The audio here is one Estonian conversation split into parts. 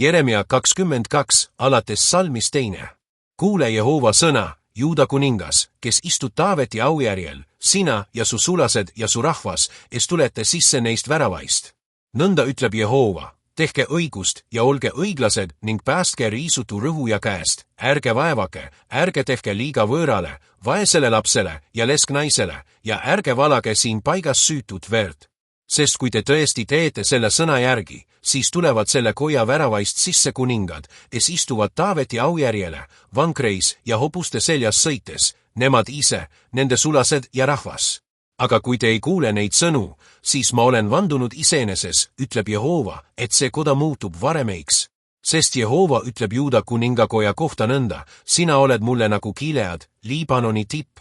Jeremia 22, alates salmis 2. Kuule Jehova sõna, Juuda kuningas, kes istud Taaveti aujärjel, sina ja su sulased ja su rahvas, kes tulete sisse neist väravaist. Nõnda ütleb Jehova, tehke õigust ja olge õiglased ning päästke riisutu rõhuja käest, ärge vaevake, ärge tehke liiga võõrale, vaesele lapsele ja lesknaisele ja ärge valage siin paigas süütut verd. Sest kui te tõesti teete selle sõna järgi, siis tulevad selle koja väravaist sisse kuningad, kes istuvad Taaveti aujärjele, vankreis ja hobuste seljas sõites, nemad ise, nende sulased ja rahvas. Aga kui te ei kuule neid sõnu, siis ma olen vandunud iseeneses, ütleb Jehova, et see koda muutub varemeiks. Sest Jehova ütleb Juuda kuningakoja kohta nõnda, sina oled mulle nagu Gilead, Liibanoni tipp.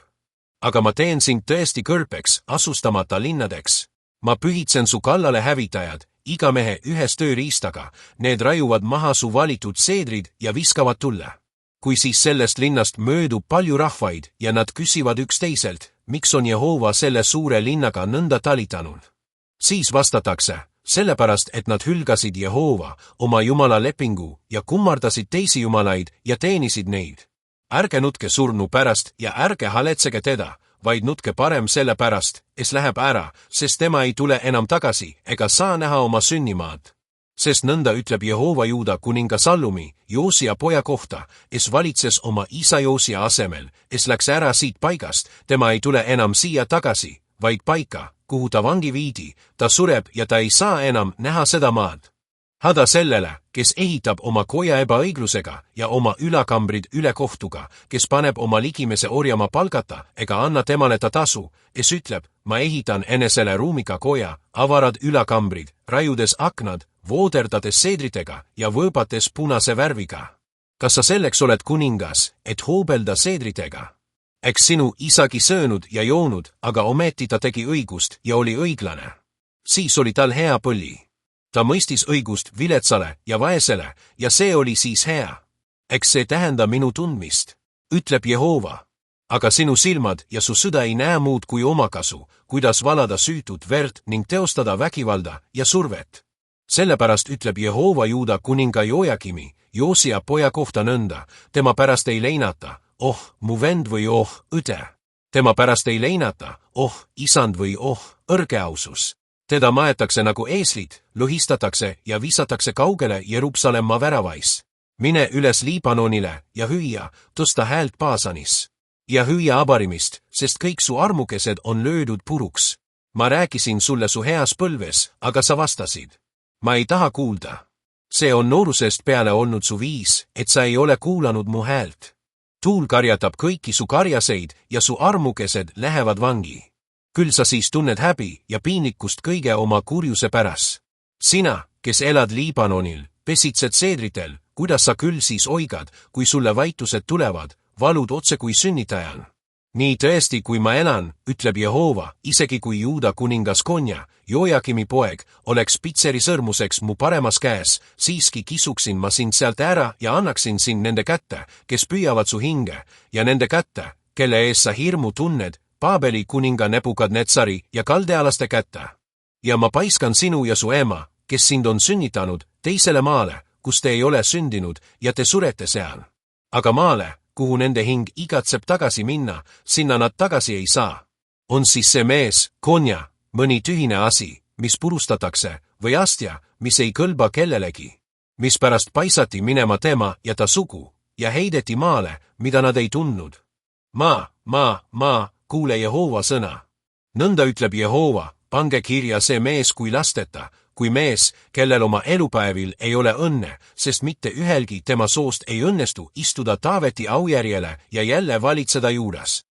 Aga ma teen sind tõesti kõrpeks, asustamata linnadeks. Ma pühitsen su kallale hävitajad, iga mehe ühes tööriistaga, need raiuvad maha su valitud seedrid ja viskavad tulle. Kui siis sellest linnast möödub palju rahvaid ja nad küsivad üksteiselt, miks on Jehova selle suure linnaga nõnda talitanud? Siis vastatakse, sellepärast, et nad hülgasid Jehova, oma jumala lepingu ja kummardasid teisi jumalaid ja teenisid neid. Ärge nutke surnu pärast ja ärge haletsege teda, vaid nutke parem selle pärast, kes läheb ära, sest tema ei tule enam tagasi ega saa näha oma sünnimaad. Sest nõnda ütleb Jehova Juuda kuninga Sallumi, Joosia poja kohta, kes valitses oma isa Joosia asemel, kes läks ära siit paigast, tema ei tule enam siia tagasi, vaid paika, kuhu ta vangi viidi, ta sureb ja ta ei saa enam näha seda maad. Hada sellele, kes ehitab oma koja ebaõiglusega ja oma ülakambrid ülekohtuga, kes paneb oma ligimese orjama palgata ega anna temale ta tasu, kes ütleb, ma ehitan enesele ruumika koja, avarad ülakambrid, raiudes aknad, vooderdades seedritega ja võõbates punase värviga. Kas sa selleks oled kuningas, et hoobelda seedritega? Eks sinu isagi söönud ja joonud, aga ometi ta tegi õigust ja oli õiglane. Siis oli tal hea põli. Ta mõistis õigust viletsale ja vaesele ja see oli siis hea. Eks see tähenda minu tundmist, ütleb Jehova. Aga sinu silmad ja su süda ei näe muud kui omakasu, kuidas valada süütut verd ning teostada vägivalda ja survet. Sellepärast ütleb Jehova Juuda kuninga Jojakimi, Joosia poja kohta nõnda, tema pärast ei leinata, oh, mu vend või oh, õde. Tema pärast ei leinata, oh, isand või oh, õrgeausus. Teda maetakse nagu eeslit, lõhistatakse ja visatakse kaugele Jeruusalemma väravais. Mine üles Liibanonile ja hüüa, tõsta häält Baasanis. Ja hüüa Abarimist, sest kõik su armukesed on löödud puruks. Ma rääkisin sulle su heas põlves, aga sa vastasid. Ma ei taha kuulda. See on noorusest peale olnud su viis, et sa ei ole kuulanud mu häält. Tuul karjatab kõiki su karjaseid ja su armukesed lähevad vangi. Küll sa siis tunned häbi ja piinlikkust kõige oma kurjuse pärast. Sina, kes elad Liibanonil, pesitsed seedritel, kuidas sa küll siis oigad, kui sulle vaitused tulevad, valud otse kui sünnitajal. Nii tõesti, kui ma elan, ütleb Jehova, isegi kui Juuda kuningas Konja, Jojakimi poeg, oleks pitseri sõrmuseks mu paremas käes, siiski kisuksin ma sind sealt ära ja annaksin sind nende kätte, kes püüavad su hinge, ja nende kätte, kelle ees sa hirmu tunned, Paabeli kuninga Nebukadnetsari ja kaldealaste kätte. Ja ma paiskan sinu ja su ema, kes sind on sünnitanud, teisele maale, kus te ei ole sündinud ja te surete seal. Aga maale, kuhu nende hing igatseb tagasi minna, sinna nad tagasi ei saa. On siis see mees, Konja, mõni tühine asi, mis purustatakse, või astja, mis ei kõlba kellelegi, mis pärast paisati minema tema ja ta sugu, ja heideti maale, mida nad ei tundnud. Kuule Jehova sõna. Nõnda ütleb Jehova, pange kirja see mees kui lasteta, kui mees, kellel oma elupäevil ei ole õnne, sest mitte ühelgi tema soost ei õnnestu istuda Taaveti aujärjele ja jälle valitseda juudas.